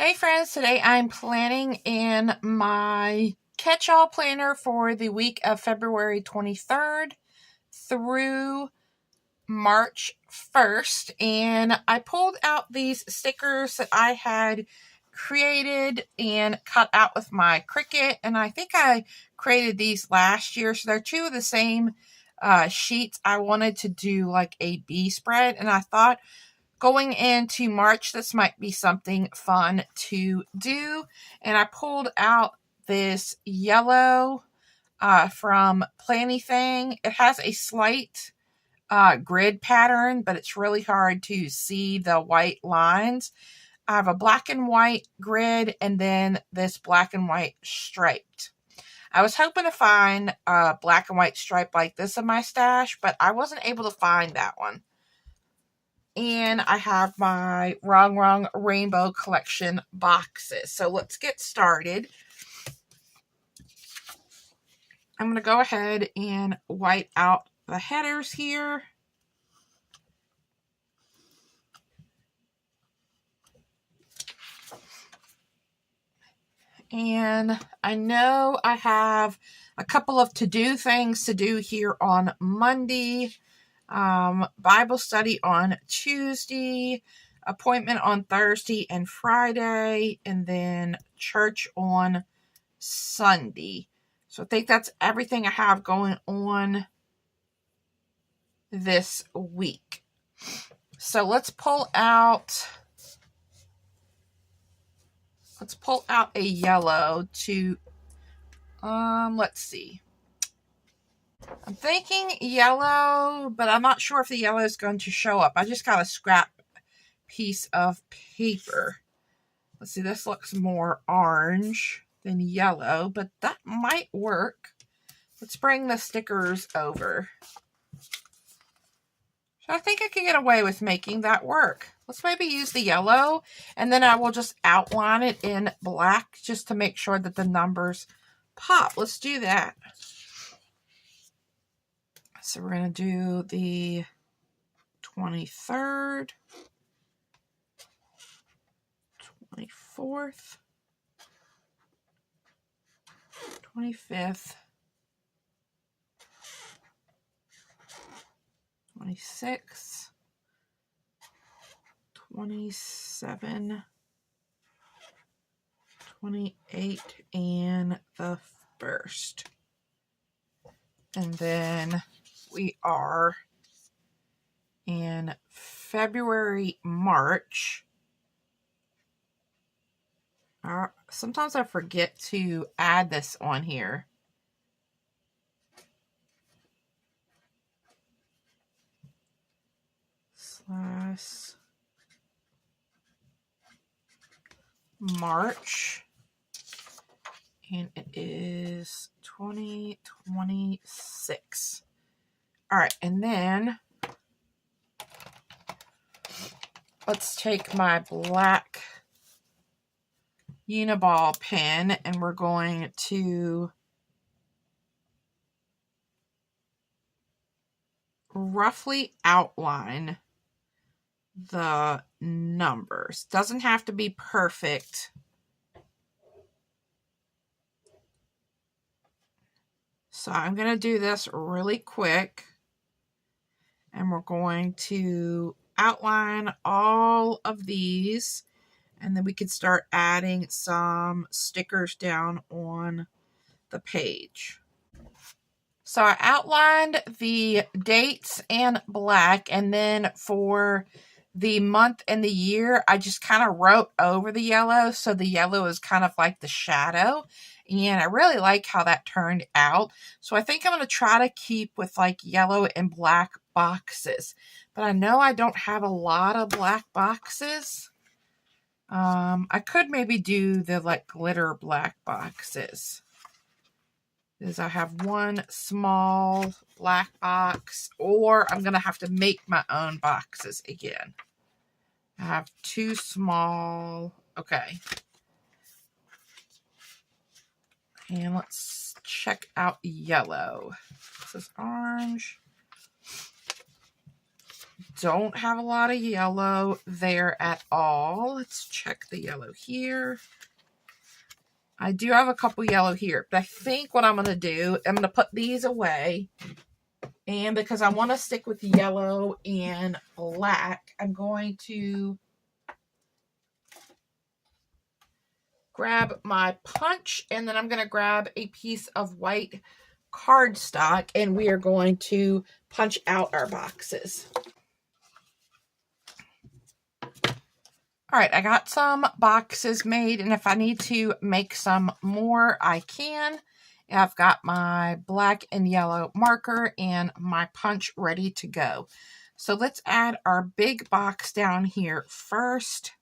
Hey friends, today I'm planning in my catch-all planner for the week of February 23rd through March 1st, and I pulled out these stickers that I had created and cut out with my Cricut, and I think I created these last year, so they're two of the same sheets. I wanted to do like a bee spread, and I thought going into March, this might be something fun to do. And I pulled out this yellow from Plannything. It has a slight grid pattern, but it's really hard to see the white lines. I have a black and white grid and then this black and white striped. I was hoping to find a black and white stripe like this in my stash, but I wasn't able to find that one. And I have my Wrong Rainbow Collection boxes. So let's get started. I'm going to go ahead and white out the headers here. And I know I have a couple of to-do things to do here on Monday. Bible study on Tuesday, appointment on Thursday and Friday, and then church on Sunday. So I think that's everything I have going on this week. So let's pull out a yellow to, let's see. I'm thinking yellow, but I'm not sure if the yellow is going to show up. I just got a scrap piece of paper. Let's see, this looks more orange than yellow, but that might work. Let's bring the stickers over. So I think I can get away with making that work. Let's maybe use the yellow, and then I will just outline it in black just to make sure that the numbers pop. Let's do that. So we're going to do the 23rd, 24th, 25th, 26th, 27, 28, and the 1st. And then we are in February, March. Sometimes I forget to add this on here. / March. And it is 2026. All right, and then let's take my black Uniball pen and we're going to roughly outline the numbers. Doesn't have to be perfect. So I'm going to do this really quick. And we're going to outline all of these. And then we can start adding some stickers down on the page. So I outlined the dates in black. And then for the month and the year, I just kind of wrote over the yellow. So the yellow is kind of like the shadow. And I really like how that turned out. So I think I'm going to try to keep with like yellow and black boxes. But I know I don't have a lot of black boxes. I could maybe do the like glitter black boxes. Because I have one small black box. Or I'm going to have to make my own boxes again. I have two small. Okay. And let's check out yellow. This is orange. don't have a lot of yellow there at all. Let's check the yellow here. I do have a couple yellow here, but I think what I'm going to do, I'm going to put these away. And because I want to stick with yellow and black, I'm going to grab my punch, and then I'm going to grab a piece of white cardstock, and we are going to punch out our boxes. All right, I got some boxes made, and if I need to make some more, I can. I've got my black and yellow marker and my punch ready to go. So let's add our big box down here first,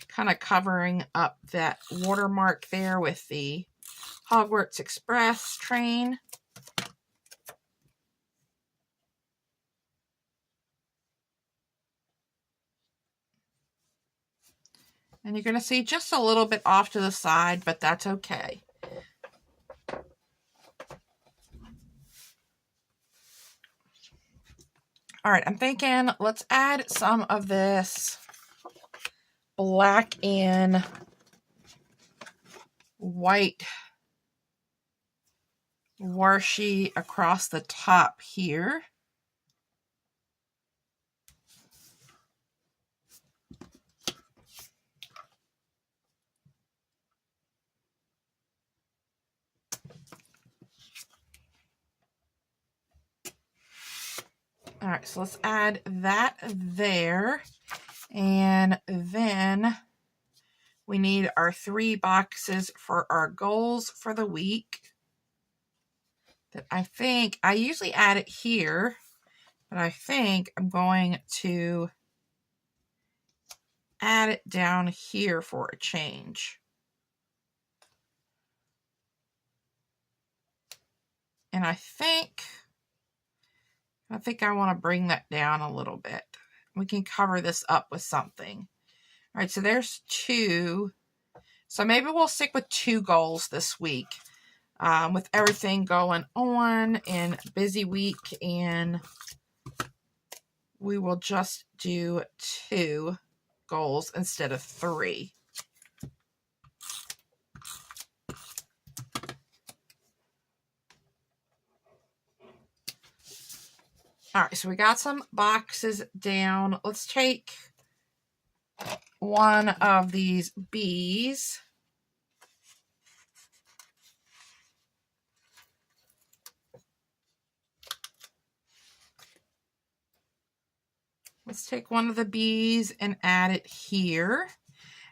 kind of covering up that watermark there with the Hogwarts Express train. And you're going to see just a little bit off to the side, but that's okay. All right, I'm thinking let's add some of this black and white washi across the top here. All right, so let's add that there. And then we need our 3 boxes for our goals for the week. That I think, I usually add it here, but I think I'm going to add it down here for a change. And I think I want to bring that down a little bit. We can cover this up with something. All right, so there's 2. So maybe we'll stick with 2 goals this week. With everything going on and busy week, and we will just do 2 goals instead of 3. All right, so we got some boxes down. Let's take one of these bees. Let's take one of the bees and add it here.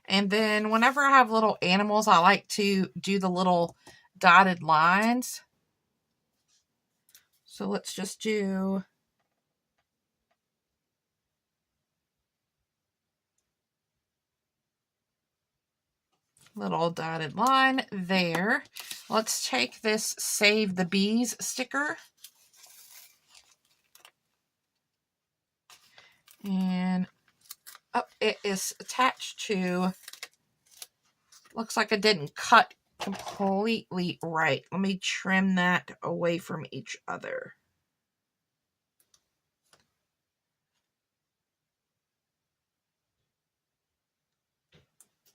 And then whenever I have little animals, I like to do the little dotted lines. So let's just do little dotted line there. Let's take this Save the Bees sticker. And it is attached to, looks like it didn't cut completely right. Let me trim that away from each other.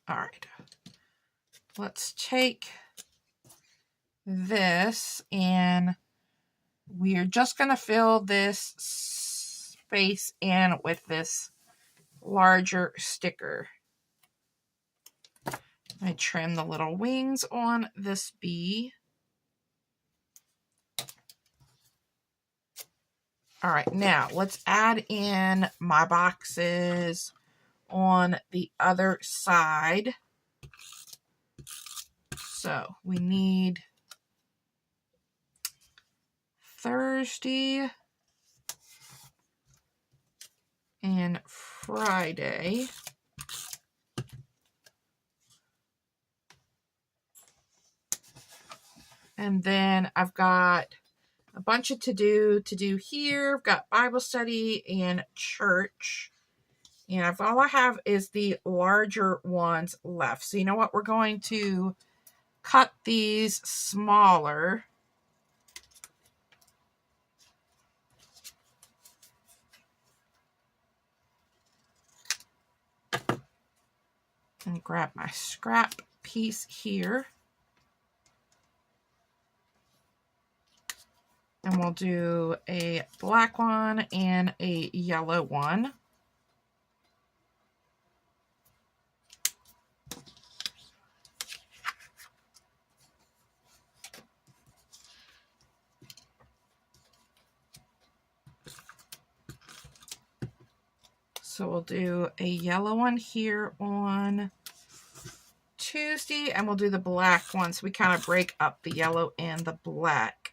All right. Let's take this, and we are just going to fill this space in with this larger sticker. I trim the little wings on this bee. All right, now let's add in my boxes on the other side. So we need Thursday and Friday. And then I've got a bunch of to do here. I've got Bible study and church. And all I have is the larger ones left. So you know what? We're going to cut these smaller. And grab my scrap piece here. And we'll do a black one and a yellow one. So we'll do a yellow one here on Tuesday, and we'll do the black one. So we kind of break up the yellow and the black.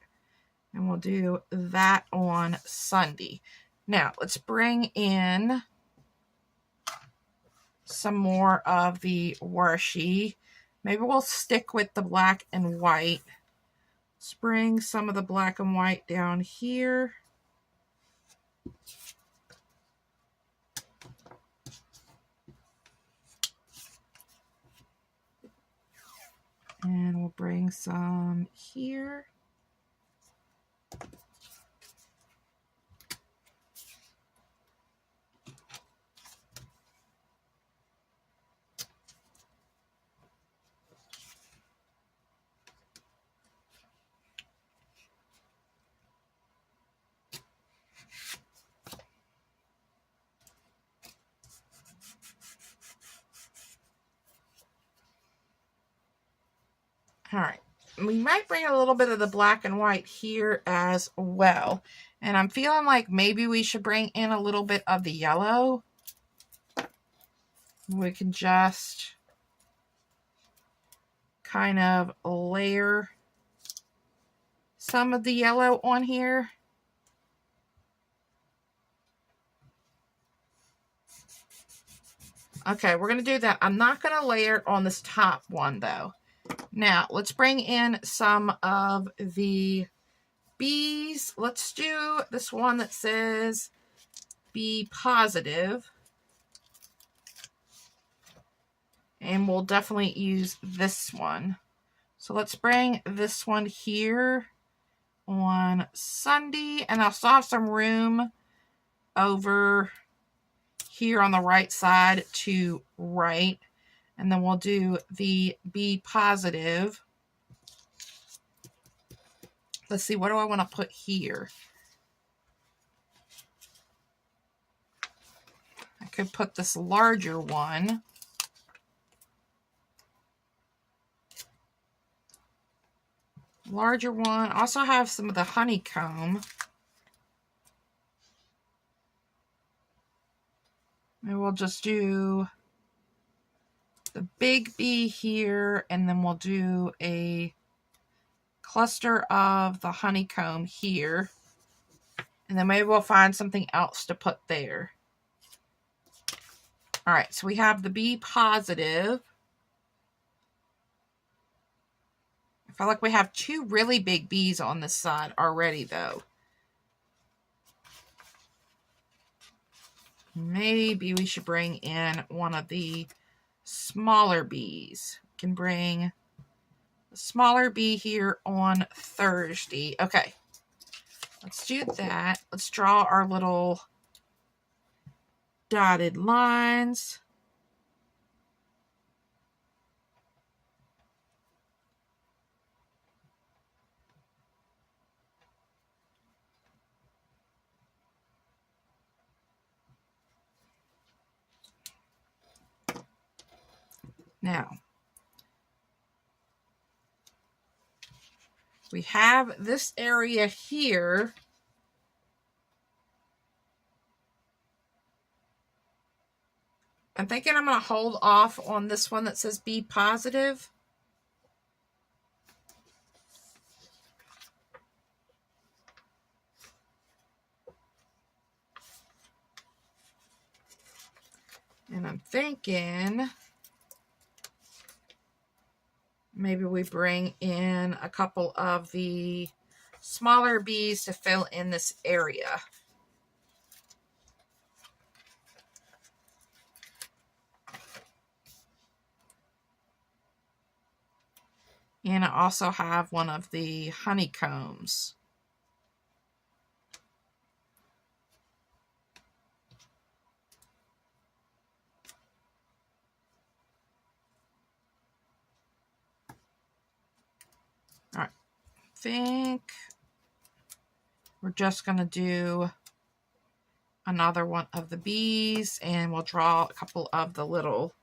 And we'll do that on Sunday. Now, let's bring in some more of the washi. Maybe we'll stick with the black and white. Let's bring some of the black and white down here. And we'll bring some here. All right, we might bring a little bit of the black and white here as well. And I'm feeling like maybe we should bring in a little bit of the yellow. We can just kind of layer some of the yellow on here. Okay, we're going to do that. I'm not going to layer it on this top one though. Now, let's bring in some of the bees. Let's do this one that says be positive. And we'll definitely use this one. So let's bring this one here on Sunday. And I'll still have some room over here on the right side to write. And then we'll do the be positive. Let's see, what do I want to put here? I could put this larger one. Larger one. Also have some of the honeycomb. And we'll just do the big bee here, and then we'll do a cluster of the honeycomb here. And then maybe we'll find something else to put there. All right, so we have the be positive. I feel like we have two really big bees on this side already, though. Maybe we should bring in one of the smaller bees. We can bring the smaller bee here on Thursday. Okay, let's do that. Let's draw our little dotted lines. Now, we have this area here. I'm thinking I'm going to hold off on this one that says be positive. And I'm thinking maybe we bring in a couple of the smaller bees to fill in this area. And I also have one of the honeycombs. think we're just going to do another one of the bees, and we'll draw a couple of the little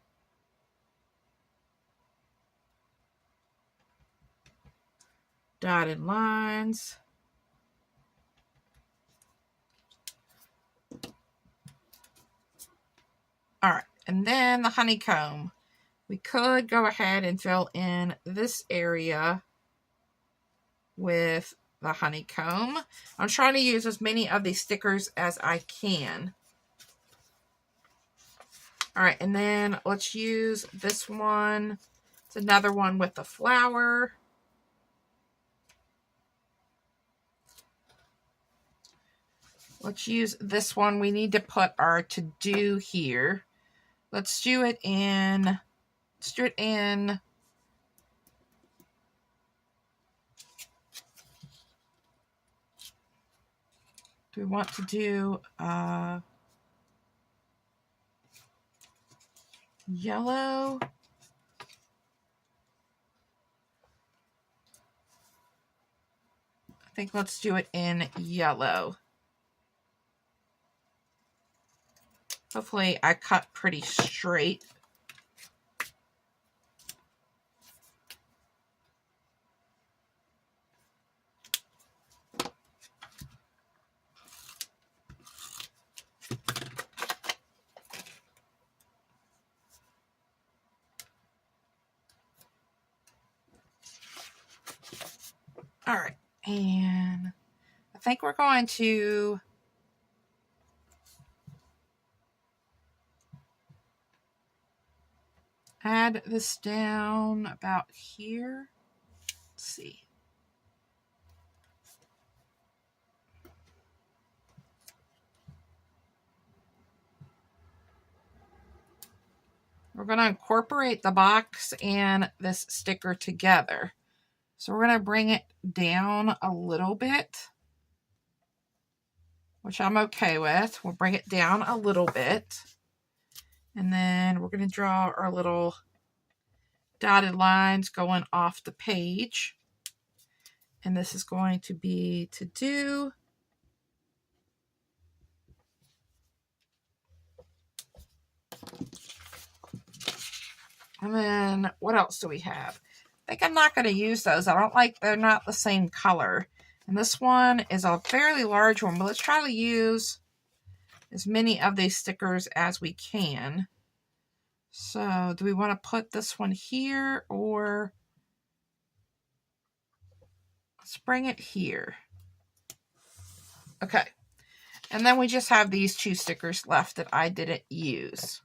dotted lines. All right, and then the honeycomb. We could go ahead and fill in this area with the honeycomb. I'm trying to use as many of these stickers as I can. All right, and then let's use this one. It's another one with the flower. Let's use this one. We need to put our to-do here. Let's do it in, do we want to do yellow? I think let's do it in yellow. Hopefully I cut pretty straight. All right, and I think we're going to add this down about here. Let's see. We're going to incorporate the box and this sticker together. So we're going to bring it down a little bit, which I'm okay with. We'll bring it down a little bit. And then we're going to draw our little dotted lines going off the page. And this is going to be to do. And then what else do we have? I think I'm not going to use those. I don't like, they're not the same color. And this one is a fairly large one, but let's try to use as many of these stickers as we can. So do we want to put this one here, or let's bring it here. Okay. And then we just have these two stickers left that I didn't use.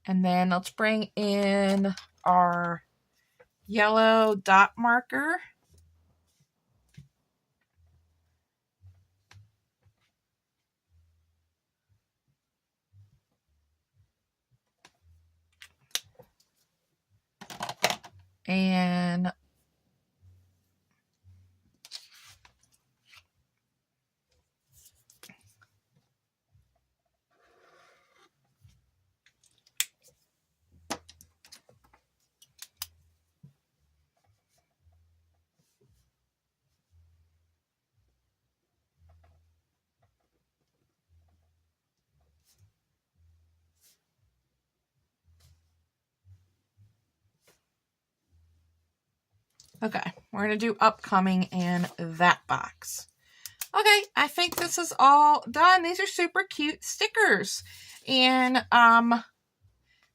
And then let's bring in our yellow dot marker. And okay, we're going to do upcoming in that box. Okay, I think this is all done. These are super cute stickers. And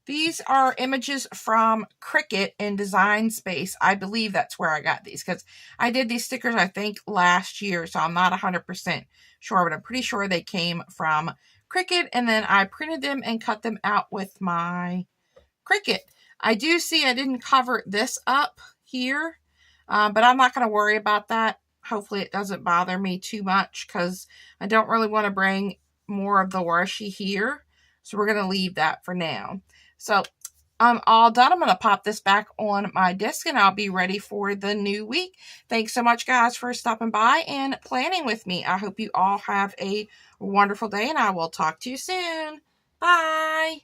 these are images from Cricut in Design Space. I believe that's where I got these, because I did these stickers, I think, last year. So I'm not 100% sure, but I'm pretty sure they came from Cricut. And then I printed them and cut them out with my Cricut. I do see I didn't cover this up here, but I'm not going to worry about that. Hopefully it doesn't bother me too much, because I don't really want to bring more of the washi here. So we're going to leave that for now. So I'm all done. I'm going to pop this back on my disc and I'll be ready for the new week. Thanks so much, guys, for stopping by and planning with me. I hope you all have a wonderful day and I will talk to you soon. Bye.